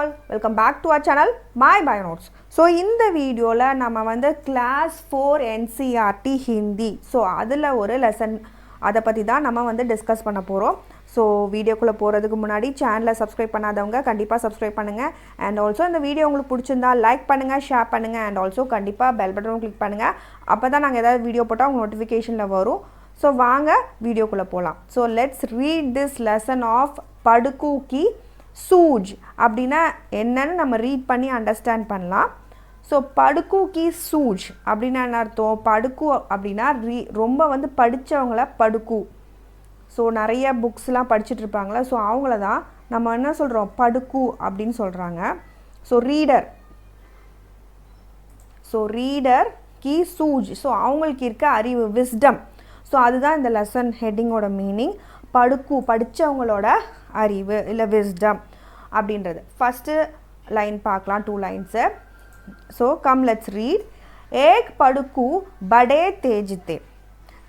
all, welcome back to our channel My Bio Notes. So இந்த வீடியோல நம்ம வந்து கிளாஸ் 4 NCERT ஹிந்தி ஸோ அதில் ஒரு லெசன் அதை பற்றி தான் நம்ம வந்து டிஸ்கஸ் பண்ண போகிறோம். ஸோ வீடியோக்குள்ளே போகிறதுக்கு முன்னாடி சேனலை சப்ஸ்கிரைப் பண்ணாதவங்க கண்டிப்பாக சப்ஸ்கிரைப் பண்ணுங்கள். அண்ட் ஆல்சோ இந்த வீடியோ உங்களுக்கு பிடிச்சிருந்தா லைக் பண்ணுங்கள், ஷேர் பண்ணுங்கள். அண்ட் ஆல்சோ கண்டிப்பாக பெல் பட்டனும் கிளிக் பண்ணுங்கள். அப்போ தான் நாங்கள் ஏதாவது வீடியோ போட்டால் உங்கள் நோட்டிஃபிகேஷனில் வரும். ஸோ வாங்க வீடியோக்குள்ளே போகலாம். So let's read this lesson of படுக்கு கி சூஜ் அப்படின்னா என்னன்னு நம்ம ரீட் பண்ணி அண்டர்ஸ்டாண்ட் பண்ணலாம். ஸோ படுக்கு கி சூஜ் அப்படின்னா என்ன அர்த்தம்? படுக்கு அப்படின்னா ரொம்ப வந்து படித்தவங்கள படுக்கு. ஸோ நிறைய புக்ஸ்லாம் படிச்சுட்ருப்பாங்களே, ஸோ அவங்கள தான் நம்ம என்ன சொல்கிறோம்? படுக்கு அப்படின்னு சொல்கிறாங்க. ஸோ ரீடர் கி சூஜ், ஸோ அவங்களுக்கு இருக்க அறிவு, விஸ்டம். ஸோ அதுதான் இந்த லெசன் ஹெட்டிங்கோட மீனிங். படுக்கு படித்தவங்களோட அறிவு இல்லை விஸ்டம் அப்படின்றது. ஃபஸ்ட்டு லைன் பார்க்கலாம், 2 lines. So come let's read. ஏக் படுக்கு படே தேஜ் தே,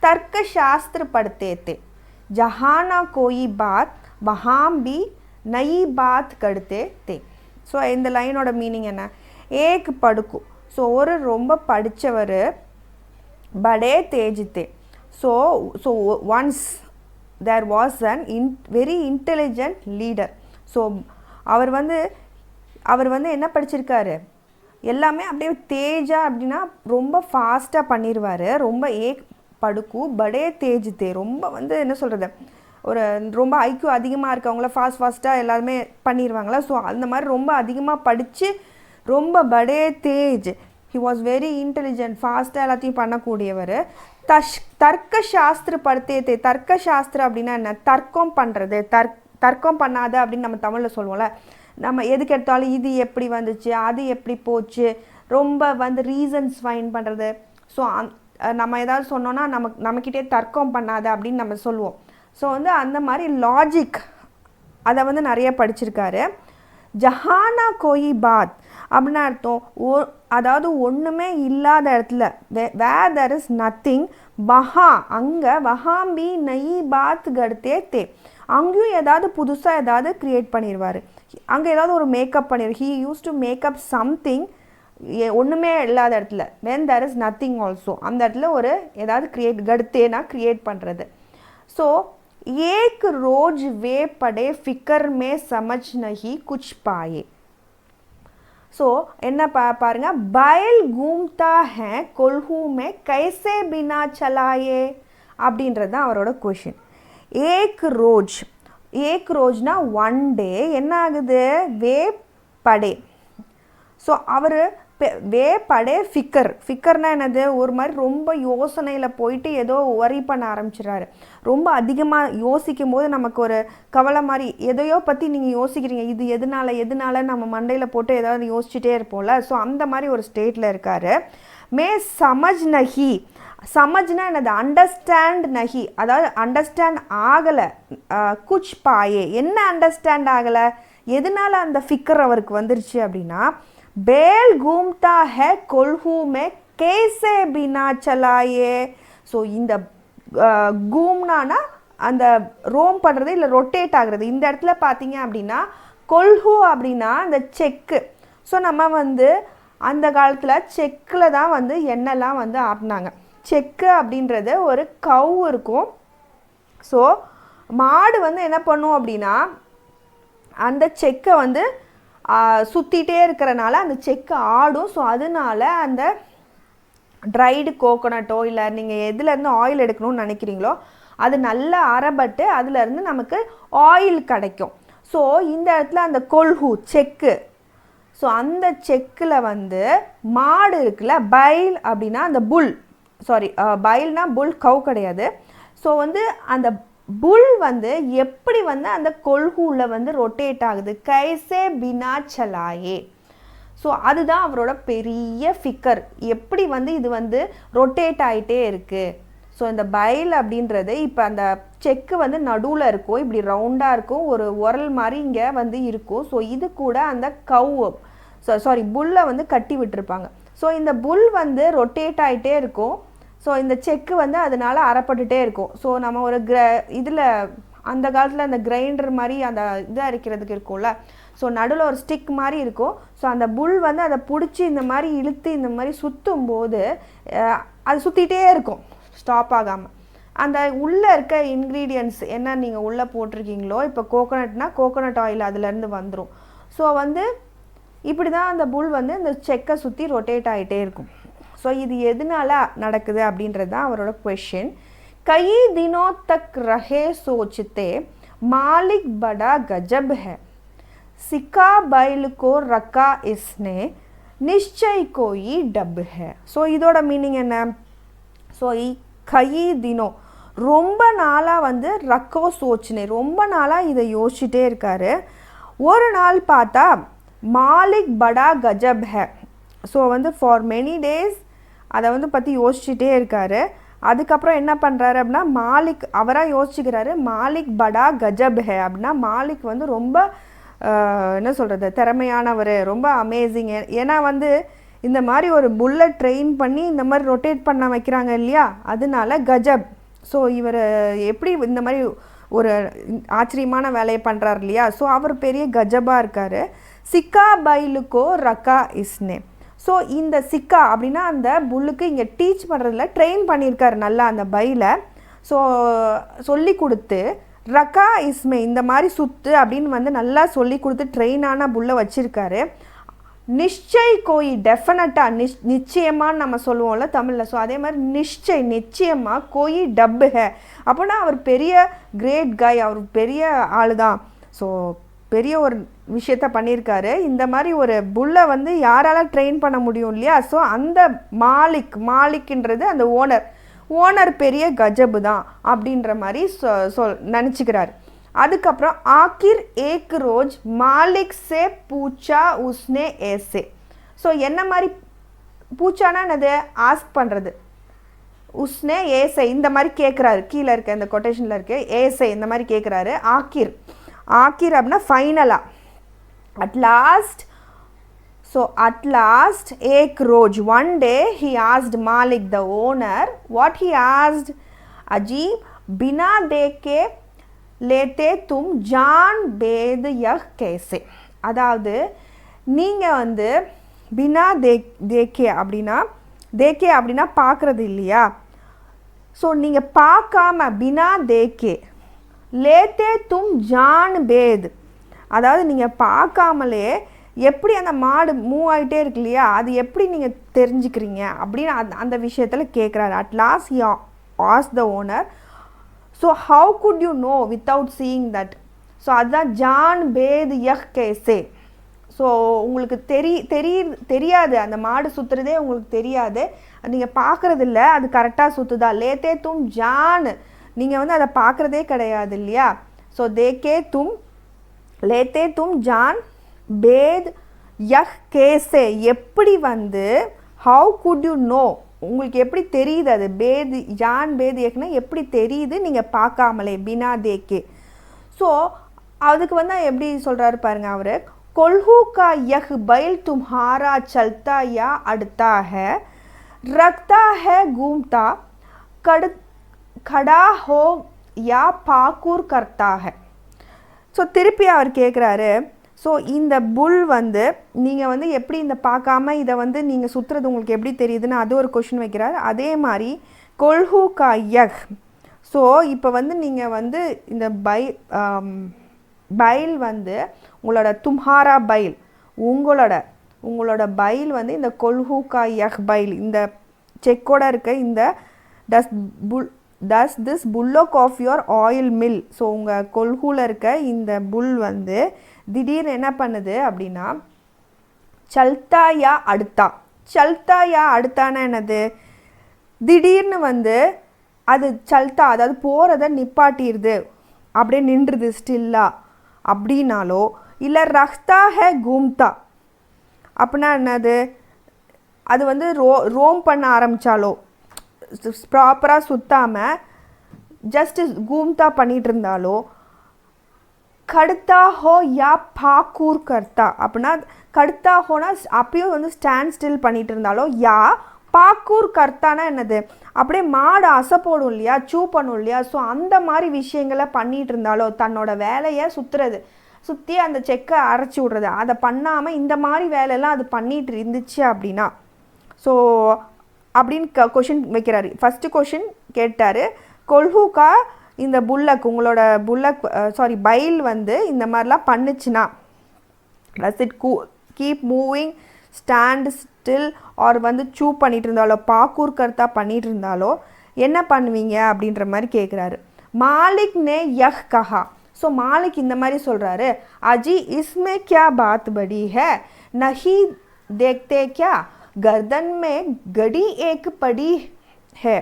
தர்க்க சாஸ்திர படுத்தே தே, ஜஹானா கோயி பாத் பஹாம் பி நயி பாத் கடுத்தே தே. ஸோ இந்த லைனோட மீனிங் என்ன? ஏக் படுக்கு, ஸோ ஒரு ரொம்ப படித்தவர், படே தேஜ் தே. So once there was an very intelligent leader. So அவர் வந்து என்ன படிச்சிருக்காரு? எல்லாமே அப்படியே தேஜா அப்படின்னா ரொம்ப ஃபாஸ்ட்டாக பண்ணிடுவார். ரொம்ப படுக்கு படே தேஜ் தே, ரொம்ப வந்து என்ன சொல்கிறது, ஒரு ரொம்ப ஐக்யூ அதிகமாக இருக்கவங்கள ஃபாஸ்ட்டாக எல்லாருமே பண்ணிடுவாங்களா. ஸோ அந்த மாதிரி ரொம்ப அதிகமாக படித்து ரொம்ப படே தேஜ், ஹி வாஸ் வெரி இன்டெலிஜென்ட், ஃபாஸ்ட்டாக எல்லாத்தையும் பண்ணக்கூடியவர். தர்க்க சாஸ்திர படுத்தே, தர்க்க சாஸ்திரம் அப்படின்னா என்ன? தர்க்கம் பண்ணுறது, தர்க்கம் பண்ணாத அப்படின்னு நம்ம தமிழில் சொல்லுவோம்ல. நம்ம எதுக்கு எடுத்தாலும் இது எப்படி வந்துச்சு, அது எப்படி போச்சு, ரொம்ப வந்து ரீசன்ஸ் ஃபைண்ட் பண்ணுறது. ஸோ நம்ம ஏதாவது சொன்னோன்னா நம்மக்கிட்டே தர்க்கம் பண்ணாத அப்படின்னு நம்ம சொல்லுவோம். ஸோ வந்து அந்த மாதிரி லாஜிக் அதை வந்து நிறைய படிச்சிருக்காரு. ஜஹானா கோயி பாத் அப்படின்னா அர்த்தம் அதாவது ஒன்றுமே இல்லாத இடத்துல, வேர் தேர் இஸ் நத்திங், பஹா அங்கே, வஹாம்பி நயி பாத் கடுத்தே தே, அங்கேயும் ஏதாவது புதுசாக ஏதாவது க்ரியேட் பண்ணிடுவார். அங்கே ஏதாவது ஒரு மேக்கப் பண்ணிடுவார். He use to make up something, ஒன்றுமே இல்லாத இடத்துல, when there is nothing also, அந்த இடத்துல ஒரு ஏதாவது கடுத்தேனா க்ரியேட் பண்ணுறது. ஸோ एक रोज वे पड़े फिकर में समझ नहीं कुछ पाए. ஸோ என்ன பாருங்க, बैल घूमता है कोल्हू में कैसे बिना चलाए அப்படின்றது தான் அவரோட கொஷின். ஏக் ரோஜ்னா 1 டே என்ன ஆகுது? வே படே, ஸோ அவர் வே படே ஃபிக்கர்னா என்னது? ஒரு மாதிரி ரொம்ப யோசனையில் போயிட்டு ஏதோ ஒரி பண்ண ஆரம்பிச்சிடறாரு. ரொம்ப அதிகமாக யோசிக்கும் போது நமக்கு ஒரு கவலை மாதிரி, எதையோ பற்றி நீங்கள் யோசிக்கிறீங்க, இது எதனால நம்ம மண்டையில் போட்டு ஏதாவது யோசிச்சுட்டே இருப்போம்ல. ஸோ அந்த மாதிரி ஒரு ஸ்டேட்டில் இருக்கார். மே சமஜ் நஹி, சமஜ்னா என்னது? அண்டர்ஸ்டாண்ட் நஹி, அதாவது அண்டர்ஸ்டாண்ட் ஆகலை. குச் பாயே, என்ன அண்டர்ஸ்டாண்ட் ஆகலை? எதனால அந்த ஃபிக்கர் அவருக்கு வந்துருச்சு அப்படின்னா, बैल घूमता है कोल्हू में कैसे बिना चलाए. ஸோ இந்த கூம்னானா அந்த ரோம் பண்ணுறது இல்லை ரொட்டேட் ஆகுறது. இந்த இடத்துல பார்த்தீங்க அப்படின்னா கொல்ஹூ அப்படின்னா அந்த செக்கு. ஸோ நம்ம வந்து அந்த காலத்தில் செக்கில் தான் வந்து எண்ணெய்லாம் வந்து ஆட்டினாங்க. செக்கு அப்படின்றது ஒரு கவ் இருக்கும். ஸோ மாடு வந்து என்ன பண்ணும் அப்படின்னா அந்த செக்கை வந்து சுற்றிகிட்டே இருக்கிறனால அந்த செக்கு ஆடும். ஸோ அதனால அந்த ட்ரைடு கோகோனட்டோ இல்லை நீங்கள் எதுலேருந்து ஆயில் எடுக்கணும்னு நினைக்கிறீங்களோ அது நல்லா அரைபட்டு அதுலேருந்து நமக்கு ஆயில் கிடைக்கும். ஸோ இந்த இடத்துல அந்த கொல்ஹூ செக்கு, ஸோ அந்த செக்கில் வந்து மாடு இருக்குல்ல, பைல் அப்படின்னா அந்த புல், பைல்னா புல், கவ் கிடையாது. ஸோ வந்து அந்த புல் வந்து எப்படி வந்து அந்த கொல்ஹூவில் வந்து ரொட்டேட் ஆகுது, கைசே பினா சலாயே. ஸோ அதுதான் அவரோட பெரிய ஃபிக்கர், எப்படி வந்து இது வந்து ரொட்டேட் ஆகிட்டே இருக்குது. ஸோ இந்த பைல் அப்படின்றது இப்போ அந்த செக்கு வந்து நடுவில் இருக்கும், இப்படி ரவுண்டாக இருக்கும், ஒரு உரல் மாதிரி இங்கே வந்து இருக்கும். ஸோ இது கூட அந்த புல்லை வந்து கட்டி விட்டுருப்பாங்க. ஸோ இந்த புல் வந்து ரொட்டேட் ஆகிட்டே இருக்கும். ஸோ இந்த செக்கு வந்து அதனால் அறப்பட்டுட்டே இருக்கும். ஸோ நம்ம ஒரு இதில் அந்த காலத்தில் அந்த கிரைண்டர் மாதிரி அந்த இது அரைக்கிறதுக்கு இருக்கும்ல, ஸோ நடுவில் ஒரு ஸ்டிக் மாதிரி இருக்கும். ஸோ அந்த புல் வந்து அதை பிடிச்சி இந்த மாதிரி இழுத்து இந்த மாதிரி சுற்றும் போது அது சுற்றிகிட்டே இருக்கும் ஸ்டாப் ஆகாமல். அந்த உள்ளே இருக்க இன்க்ரீடியன்ட்ஸ் என்ன நீங்கள் உள்ளே போட்டிருக்கீங்களோ, இப்போ கோகோனட்னா கோகோனட் ஆயில் அதுலேருந்து வந்துடும். ஸோ வந்து இப்படி தான் அந்த புல் வந்து இந்த செக்கை சுற்றி ரொட்டேட் ஆகிட்டே இருக்கும். ஸோ இது எதனால நடக்குது அப்படின்றது தான் அவரோட क्वेश्चन. कई दिनों तक रहे सोचते मालिक बड़ा गजब है, सिक्का बैल को रखा इसने, निश्चय कोई डब है. ஸோ இதோட மீனிங் என்ன? ஸோ கை தினோ ரொம்ப நாளாக வந்து ரக்கோ சோச்சினே ரொம்ப நாளாக இதை யோசிச்சுட்டே இருக்காரு. ஒரு நாள் பார்த்தா மாலிக் படா கஜப் ஹே, ஸோ வந்து ஃபார் மெனி டேஸ் அதை வந்து பற்றி யோசிச்சுட்டே இருக்காரு. அதுக்கப்புறம் என்ன பண்ணுறாரு அப்படின்னா, மாலிக் அவராக யோசிச்சுக்கிறாரு, மாலிக் படா கஜப் ஹே அப்படின்னா மாலிக் வந்து ரொம்ப என்ன சொல்கிறது திறமையானவர், ரொம்ப அமேசிங். ஏன்னா வந்து இந்த மாதிரி ஒரு புல்லட் ட்ரெயின் பண்ணி இந்த மாதிரி ரொட்டேட் பண்ண வைக்கிறாங்க இல்லையா, அதனால கஜப். ஸோ இவர் எப்படி இந்த மாதிரி ஒரு ஆச்சரியமான வேலையை பண்ணுறாரு இல்லையா, ஸோ அவர் பெரிய கஜபாக இருக்கார். சிக்கா பைலுக்கோ ரக்கா இஸ்னே, ஸோ இந்த சிக்கா அப்படின்னா அந்த புல்லுக்கு இங்கே டீச் பண்ணுறதுல ட்ரெயின் பண்ணியிருக்காரு நல்லா அந்த பைலை. ஸோ சொல்லி கொடுத்து ரக்கா இஸ்மே இந்த மாதிரி சுத்து அப்படின்னு வந்து நல்லா சொல்லி கொடுத்து ட்ரெயினான புல்லை வச்சுருக்காரு. நிச்சய் கோயி டெஃபினட்டாக நிச்சயமானு நம்ம சொல்லுவோம்ல தமிழில், ஸோ அதே மாதிரி நிச்சய் நிச்சயமாக கோயி டப்பு ஹே அப்படின்னா அவர் பெரிய கிரேட் காய், அவர் பெரிய ஆள் தான். ஸோ பெரிய ஒரு விஷயத்த பண்ணியிருக்காரு. இந்த மாதிரி ஒரு புல்லை வந்து யாரால் ட்ரெயின் பண்ண முடியும் இல்லையா, ஸோ அந்த மாலிக்ன்றது அந்த ஓனர் பெரிய கஜபு தான் அப்படின்ற மாதிரி நினச்சிக்கிறார். அதுக்கப்புறம் ஆக்கிர் ஏக் ரோஜ் மாலிக் சே பூச்சா உஸ்னே ஏசே, ஸோ என்ன மாதிரி பூச்சானா என்னது ஆஸ்க் பண்ணுறது, உஸ்னே ஏசே இந்த மாதிரி கேட்குறாரு. கீழே இருக்க இந்த கொட்டேஷனில் இருக்க ஏசே இந்த மாதிரி கேட்குறாரு. ஆக்கிர் அப்படின்னா ஃபைனலாக அட் லாஸ்ட் ஏக் ரோஜ் ஒன் டே ஹி ஆஸ்ட் மாலிக் the owner what he asked, அஜீப் பினா தேக்கே லேத்தே தும் ஜான் பேத் யஹ் கேசே, அதாவது நீங்கள் வந்து பினா தேக்கே அப்படின்னா பார்க்குறது இல்லையா, ஸோ நீங்கள் பார்க்காம பினா தேக்கே லேத்தே தும் ஜான் பேத், அதாவது நீங்கள் பார்க்காமலே எப்படி அந்த மாடு மூவ் ஆகிட்டே இருக்கு இல்லையா, அது எப்படி நீங்கள் தெரிஞ்சுக்கிறீங்க அப்படின்னு அந்த விஷயத்தில் கேட்குறாரு. At last he asked the owner, so how good you know without seeing that, so அதுதான் ஜான் பேத் யஹ் கேசே. ஸோ உங்களுக்கு தெரியாது அந்த மாடு சுற்றுறதே உங்களுக்கு தெரியாது, நீங்கள் பார்க்குறதில்ல அது கரெக்டாக சுற்றுதா. லேத்தே தும் ஜான் நீங்கள் வந்து அதை பார்க்குறதே கிடையாது இல்லையா, ஸோ லேத்தே தும் ஜான் பேத் யஹ் கேசே, எப்படி வந்து ஹவு குட் யூ நோ உங்களுக்கு எப்படி தெரியுது, அது பேது ஜான் பேது ஏக்குன்னா எப்படி தெரியுது நீங்கள் பார்க்காமலே பினா தேக்கே. ஸோ அதுக்கு வந்து எப்படி சொல்கிறாரு பாருங்க அவர், கொல்ஹூ கா யஹ் பைல் தும்ஹாரா சல்தா யா அடுத்தா ஹே, ரக்தா ஹே கூம்தா खड़ा हो या पाकूर करता है. ஸோ திருப்பி அவர் கேட்குறாரு, ஸோ இந்த புல் வந்து நீங்கள் வந்து எப்படி இந்த பார்க்காம இதை வந்து நீங்கள் சுற்றுறது உங்களுக்கு எப்படி தெரியுதுன்னு அது ஒரு கொஷின் வைக்கிறார். அதே மாதிரி கொல்ஹூ கா யஹ், ஸோ இப்போ வந்து நீங்கள் வந்து இந்த பைல் வந்து உங்களோட தும்ஹாரா பைல் உங்களோட பைல் வந்து இந்த கொல்ஹூ கா யஹ் பைல் இந்த செக்கோட இருக்க இந்த does this bullock of your oil mill, so உங்கள் கொல்ஹூவில் இருக்க இந்த புல் வந்து திடீர்னு என்ன பண்ணுது அப்படின்னா சல்தா யா அடுத்தானா என்னது, திடீர்னு வந்து அது சல்தா அதாவது போகிறத நிப்பாட்டிடுது, அப்படியே நின்றுது ஸ்டில்லா அப்படின்னாலோ, இல்லை ரஹ்தா ஹே கூம்தா அப்படின்னா என்னது, அது வந்து ரோம் பண்ண ஆரம்பித்தாலோ ப்ராப்பராக சுற்றாமல் ஜஸ்ட் கூம்தா பண்ணிகிட்டு இருந்தாலோ, கடுத்தா ஹோ யா பாக்கூர் கர்த்தா அப்படின்னா கடுத்தா ஹோனா அப்பயும் வந்து ஸ்டாண்ட் ஸ்டில் பண்ணிகிட்டு இருந்தாலோ, யா பாக்கூர் கர்த்தானா என்னது, அப்படியே மாடு அசை போடும் இல்லையா, சூ பண்ணும் இல்லையா, ஸோ அந்த மாதிரி விஷயங்களை பண்ணிகிட்டு இருந்தாலோ, தன்னோட வேலையை சுற்றி அந்த செக்கை அரைச்சி விட்றது, அதை பண்ணாமல் இந்த மாதிரி வேலையெல்லாம் அது பண்ணிகிட்டு இருந்துச்சு அப்படின்னா, ஸோ அப்படின்னு கொஷின் வைக்கிறாரு. ஃபஸ்ட்டு கொஷின் கேட்டார், கொல்ஹூக்கா இந்த புல்லக், உங்களோட புல்லக் பைல் வந்து இந்த மாதிரிலாம் பண்ணுச்சுன்னா, does it keep moving, stand still, or வந்து சூ பண்ணிகிட்டு இருந்தாலோ, பாக்கூர் கர்த்தா பண்ணிகிட்டு இருந்தாலோ என்ன பண்ணுவீங்க அப்படின்ற மாதிரி கேட்குறாரு. மாலிக் நே யஹ் கஹா, ஸோ மாலிக் இந்த மாதிரி சொல்கிறாரு, அஜி இஸ்மே கியா பாத் படி ஹே, நஹி தேக்தே கியா கர்தன் மே கடி ஏக் படி ஹே.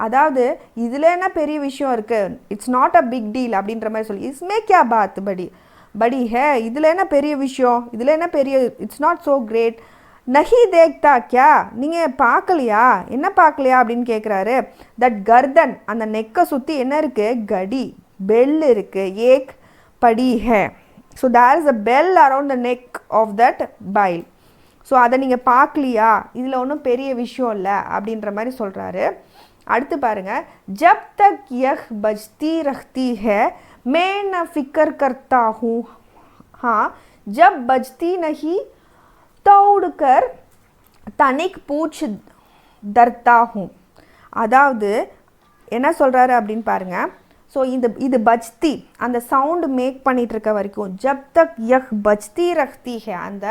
அதாவது இதில் என்ன பெரிய விஷயம் இருக்குது, it's not a big deal அப்படின்ற மாதிரி சொல்லி, இஸ்மே கியா பாத் படி ஹே, இதில் என்ன பெரிய விஷயம், இதில் என்ன பெரிய, இட்ஸ் நாட் ஸோ கிரேட், நஹி தேக்தா கியா, நீங்கள் பார்க்கலையா, என்ன பார்க்கலையா அப்படின்னு கேட்குறாரு. தட் கர்தன், அந்த நெக்கை சுற்றி என்ன இருக்குது, கடி பெல் இருக்குது, ஏக் படி ஹே, so there is a bell around the neck of that பைல், ஸோ அதை நீங்கள் பார்க்கலையா, இதில் ஒன்றும் பெரிய விஷயம் இல்லை அப்படின்ற மாதிரி சொல்கிறாரு. அடுத்து பாருங்கள், ஜப் தக் யஹ் பஜ்தி ரஹ்தி ஹே மே ந ஃபிக்கர் கர்த்தா ஹூ, हाँ जब बजती नहीं தோடுக்கர் தனிக் பூச் தர்த்தா ஹூம். அதாவது என்ன சொல்கிறாரு அப்படின்னு பாருங்கள். ஸோ இது பஜ்தி, அந்த சவுண்டு மேக் பண்ணிகிட்ருக்க வரைக்கும், ஜப் தக் யஹ் பஜ்தி ரஹ்தி ஹே, அந்த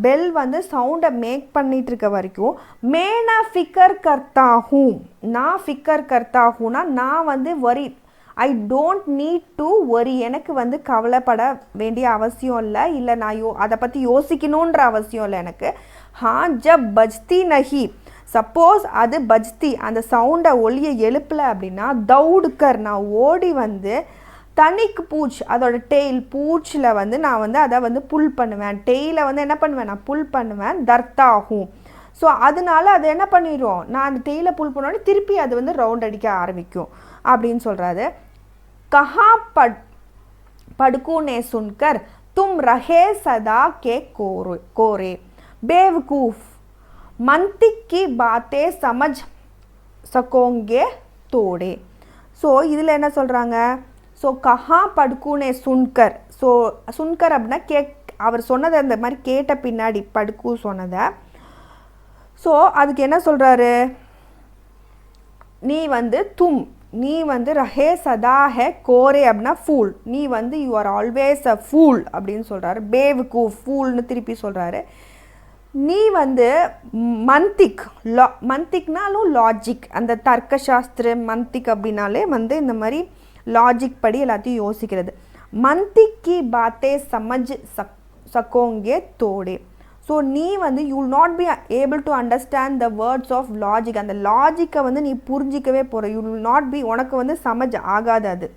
பெல் வந்து சவுண்டை மேக் பண்ணிகிட்ருக்க வரைக்கும், மேனா ஃபிக்கர் கர்த்தா ஹூம், நான் ஃபிக்கர் கர்த்தா ஹூனா நான் வந்து வரி, I don't need to worry, எனக்கு வந்து கவலைப்பட வேண்டிய அவசியம் இல்லை நான் அதை பற்றி யோசிக்கணுன்ற அவசியம் இல்லை எனக்கு. ஹான் ஜப் பஜ்தி நஹி, சப்போஸ் அது பஜ்தி, அந்த சவுண்டை ஒளியை எழுப்பலை அப்படின்னா, தௌடுக்கர் நான் ஓடி வந்து, தனிக்கு பூச் அதோட டெய்ல் பூச்சில் வந்து நான் வந்து அதை வந்து புல் பண்ணுவேன், டெய்லை வந்து என்ன பண்ணுவேன் நான் புல் பண்ணுவேன், தர்த்தாகும். ஸோ அதனால அது என்ன பண்ணிடும், நான் அந்த டெய்லை புல் பண்ணோடனே திருப்பி அது வந்து ரவுண்ட் அடிக்க ஆரம்பிக்கும் அப்படின்னு சொல்கிறாரு. கஹா படுக்கூ நே சுன்கர் தும் ரஹே சதா கே கோரே बेवकूफ़ मंतिक की बातें समझ सकोंगे तोड़े. ஸோ இதில் என்ன சொல்கிறாங்க, ஸோ கஹா படுக்கூனே சுன்கர், ஸோ சுன்கர் அப்படின்னா அவர் சொன்னதை அந்த மாதிரி கேட்ட பின்னாடி படுக்கூ சொன்னதை, ஸோ அதுக்கு என்ன சொல்கிறாரு, நீ வந்து ரஹே சதா ஹே கோரே அப்படின்னா ஃபூல், நீ வந்து you are always a pool அப்படின்னு சொல்கிறாரு. பேவுக்கு ஃபூல்னு திருப்பி சொல்கிறாரு. நீ வந்து மந்திக்னாலும் லாஜிக், அந்த தர்க்கசாஸ்திர மந்திக் அப்படின்னாலே வந்து இந்த மாதிரி லாஜிக் படி எல்லாத்தையும் யோசிக்கிறது. மந்திக்கி பாத்தே சமஜ் சக்கோங்கே தோடே, ஸோ நீ வந்து you will not be able to understand the words of logic, அந்த லாஜிக்கை வந்து நீ புரிஞ்சிக்கவே போகிற, யூ வில் நாட் பி, உனக்கு வந்து சமஜ் ஆகாது அது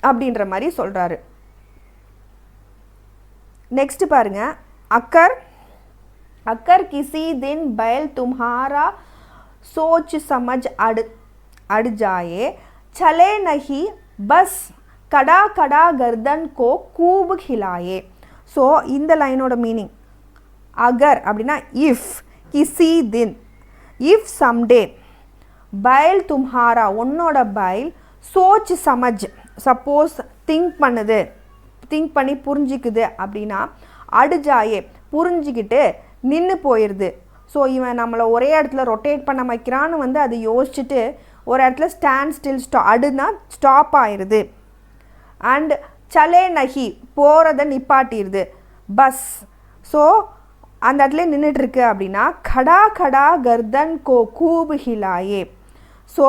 அப்படின்ற மாதிரி சொல்கிறாரு. நெக்ஸ்ட் பாருங்க, अक्कर किसी दिन बैल तुम्हारा सोच समझ अड़ जाए चले नहीं बस कड़ा कड़ा गर्दन को खूब खिलाए. ஸோ இந்த லைனோட மீனிங், அகர் அப்படின்னா இஃப், கிசி தின் இஃப் சம்டே, பைல் தும்ஹாரா உன்னோட பைல், சோச் சமஜ் சப்போஸ் திங்க் பண்ணி புரிஞ்சிக்குது அப்படின்னா, அடுஜாயே புரிஞ்சிக்கிட்டு நின்று போயிடுது. ஸோ இவன் நம்மளை ஒரே இடத்துல ரொட்டேட் பண்ண வைக்கிறான்னு வந்து அது யோசிச்சுட்டு ஒரு இடத்துல ஸ்டாண்ட் ஸ்டில் அடுனா ஸ்டாப் ஆயிடுது. அண்ட் சலே நஹி போகிறத நிப்பாட்டிடுது. பஸ், ஸோ அந்த இடத்துல நின்றுட்டுருக்கு அப்படின்னா, கடா கடா கர்தன் கோ கூபு ஹிலாயே, ஸோ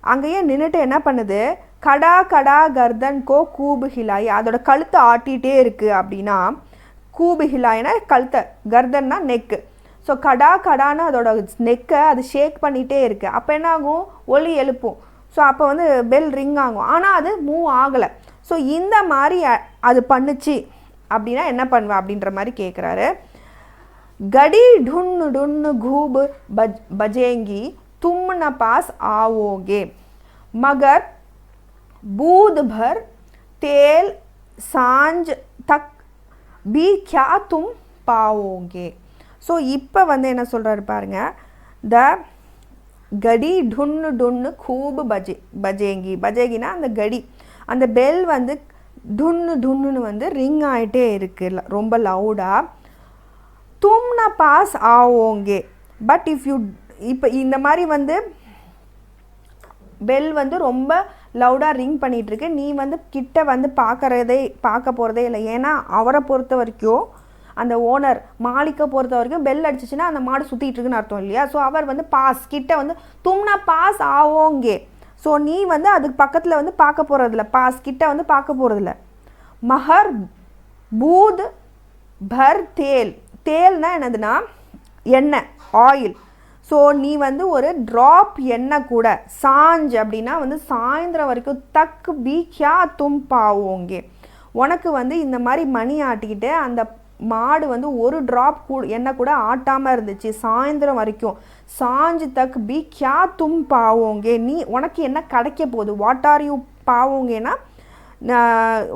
அங்கேயே நின்றுட்டு என்ன பண்ணுது, கடா கடா கர்தன் கோ கூபு ஹிலாயே, அதோட கழுத்தை ஆட்டிகிட்டே இருக்குது அப்படின்னா, கூபு ஹிலாயினா கழுத்தை, கர்தன்னா நெக்கு, ஸோ கடா கடான்னு அதோட நெக்கை அது ஷேக் பண்ணிகிட்டே இருக்குது. அப்போ என்ன ஆகும், ஒலி எழுப்பும். ஸோ அப்போ வந்து பெல் ரிங் ஆகும், ஆனால் அது மூவ் ஆகலை. ஸோ இந்த மாதிரி அது பண்ணுச்சு அப்படின்னா என்ன பண்ணுவேன் அப்படின்ற மாதிரி கேட்குறாரு. கடி டுன்னு டுன்னு கூப் பஜேங்கி तुम न पास आओगे मगर बूद भर तेल सांझ तक भी क्या तुम पाओगे. ஸோ இப்போ வந்து என்ன சொல்கிறாரு பாருங்க, த கடி டுன்னு டுன்னு கூபு பஜேங்கி. பஜேங்கினா அந்த கடி, அந்த பெல் வந்து டுன்னு டுன்னு வந்து ரிங் ஆகிட்டே இருக்குது ரொம்ப லவுடாக. தும்னா பாஸ் ஆவோங்கே, பட் இஃப் யூ, இப்போ இந்த மாதிரி வந்து பெல் வந்து ரொம்ப லவுடாக ரிங் பண்ணிகிட்ருக்கு, நீ வந்து கிட்ட வந்து பார்க்க போகிறதே இல்லை. ஏன்னா அவரை பொறுத்த வரைக்கும், அந்த ஓனர் மாலிக்கை பொறுத்த வரைக்கும் பெல் அடிச்சிச்சுன்னா அந்த மாடு சுற்றிட்டு இருக்குன்னு அர்த்தம் இல்லையா. ஸோ அவர் வந்து பாஸ் கிட்ட வந்து தும்னா பாஸ் ஆவோங்கே, ஸோ நீ வந்து அதுக்கு பக்கத்தில் வந்து பார்க்க போகிறதில்ல, பாஸ் கிட்ட வந்து பார்க்க போகிறதில்ல. மஹர் பூத் பர் தேல், தேல்னா என்னதுன்னா எண்ணெய், ஆயில். ஸோ நீ வந்து ஒரு ட்ராப் எண்ணெய் கூட, சாஞ்ச் அப்படின்னா வந்து சாயந்தரம் வரைக்கும், தக் பி கியா தும் பாவோங்கே, உனக்கு வந்து இந்த மாதிரி மணி ஆட்டிக்கிட்டு அந்த மாடு வந்து ஒரு ட்ராப் எண்ணெய் கூட ஆட்டாமல் இருந்துச்சு சாயந்தரம் வரைக்கும், சாஞ்சு தக் பி கியா தும் பாவோங்கே, நீ உனக்கு என்ன கிடைக்க போகுது, வாட் ஆர் யூ பாவோங்கேனா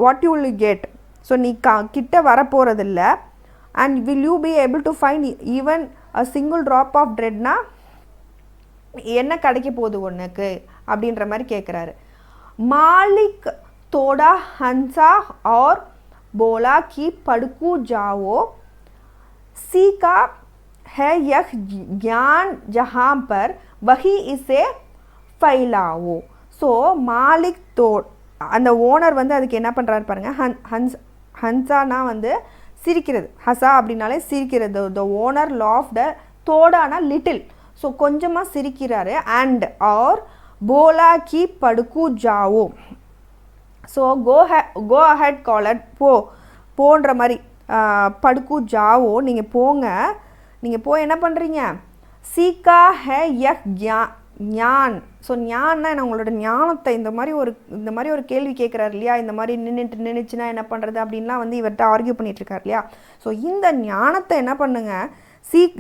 what you will get. So நீ கிட்ட வரப்போகிறதில்ல. And will you be able to find even a single drop of ப்ரெட்னா என்ன கிடைக்க போகுது உனக்கு அப்படின்ற மாதிரி கேட்குறாரு. மாலிக் தோடா ஹன்சா और बोला कि पड़कू जाओ, सीखा है यह ज्ञान जहाँ पर वही इसे फैलाओ. ஸோ மாலிக் அந்த ஓனர் வந்து அதுக்கு என்ன பண்ணுறாரு பாருங்கள், ஹன்சானா வந்து சிரிக்கிறது, ஹசா அப்படின்னாலே சிரிக்கிறது. த ஓனர் லாஃப்ட், தோடானா லிட்டில், ஸோ கொஞ்சமாக சிரிக்கிறாரு. அண்ட் ஆர் போலா கி படுக்கு ஜாவோ, ஸோ கோ அஹெட் காலட், போன்ற மாதிரி, படுக்கு ஜாவோ நீங்கள் போங்க, நீங்கள் போய் என்ன பண்ணுறீங்க, சீக்கா ஹே யக் ஞான். ஸோ ஞான்னா என்ன, உங்களோட ஞானத்தை, இந்த மாதிரி ஒரு கேள்வி கேட்குறாரு இல்லையா, இந்த மாதிரி நின்றுச்சுன்னா என்ன பண்ணுறது அப்படின்லாம் வந்து இவர்கிட்ட ஆர்கியூ பண்ணிகிட்ருக்காரு இல்லையா. ஸோ இந்த ஞானத்தை என்ன பண்ணுங்க,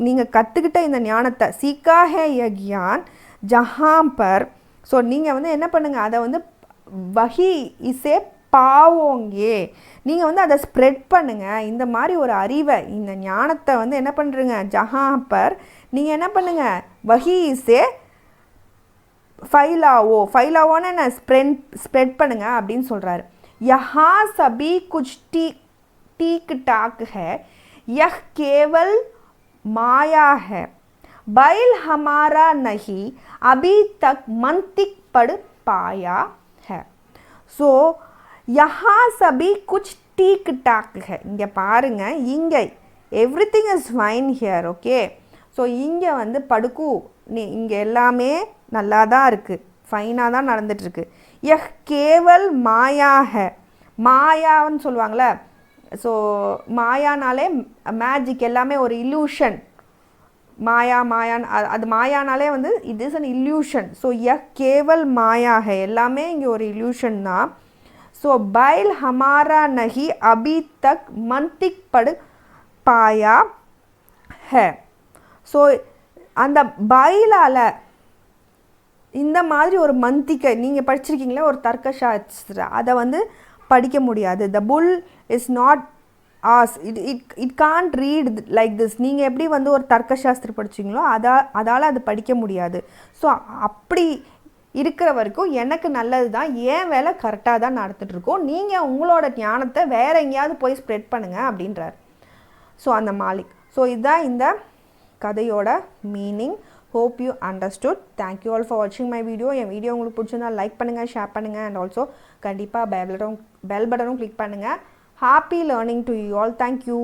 நீங்கள் கற்றுக்கிட்ட இந்த ஞானத்தை, சீக்கா ஹே ய கியான் ஜஹாம் பர், ஸோ நீங்கள் வந்து என்ன பண்ணுங்கள், அதை வந்து வஹி இசே பாவோங்கே, நீங்கள் வந்து அதை ஸ்ப்ரெட் பண்ணுங்கள். இந்த மாதிரி ஒரு அறிவை, இந்த ஞானத்தை வந்து என்ன பண்ணுறீங்க, ஜஹாம் பர் நீங்கள் என்ன பண்ணுங்கள், வஹி இசே ஃபைலாவோ, ஃபைலாவோன்னு என்ன, ஸ்ப்ரெட் பண்ணுங்க அப்படின்னு சொல்கிறாரு. யஹா சபி குச் டீக் டாக் ஹே, யஹ் கேவல் மாயா ஹே, बैल हमारा नहीं अभी तक मंतिक पढ़ पाया है. ஸோ यहाँ सभी कुछ ठीक ठाक है. இங்கே பாருங்கள், இங்கே everything is fine here, okay. So இங்கே வந்து படுக்கு, இங்கே எல்லாமே நல்லா தான் இருக்குது, ஃபைனாக தான் நடந்துகிட்ருக்கு. யஹ் கேவல் மாயா ஹே, மாயான்னு சொல்லுவாங்களே, ஸோ மாயானாலே மேஜிக், எல்லாமே ஒரு இல்யூஷன், மாயான்னு அது மாயானாலே வந்து it is an illusion. So கேவல் மாயா ஹே, எல்லாமே இங்கே ஒரு இல்யூஷன் தான். ஸோ பைல் ஹமாரா நஹி அபி தக் மந்திக் படு பாயா ஹே. ஸோ அந்த பைலால் இந்த மாதிரி ஒரு மந்திக்கை நீங்கள் படிச்சிருக்கீங்களா, ஒரு தர்க்க சாஸ்திர, அதை வந்து படிக்க முடியாது. The bull is not as, it can't read like this. நீங்கள் எப்படி வந்து ஒரு தர்க்க சாஸ்திரி படிச்சிங்களோ அதால் அது படிக்க முடியாது. ஸோ அப்படி இருக்கிற வரைக்கும் எனக்கு நல்லது தான், ஏன் வேலை கரெக்டாக தான் நடந்துகிட்ருக்கோம், நீங்கள் உங்களோட ஞானத்தை வேறு எங்கேயாவது போய் ஸ்ப்ரெட் பண்ணுங்கள் அப்படின்றார். ஸோ அந்த மாலிக். ஸோ இதுதான் இந்த கதையோட meaning. hope you understood. Thank you all for watching my video. N video உங்களுக்கு பிடிச்சிருந்தா லைக் பண்ணுங்கள், ஷேர் பண்ணுங்கள், அண்ட் ஆல்சோ கண்டிப்பாக பெல் பட்டனும் கிளிக் பண்ணுங்கள். Happy learning to you all. Thank you.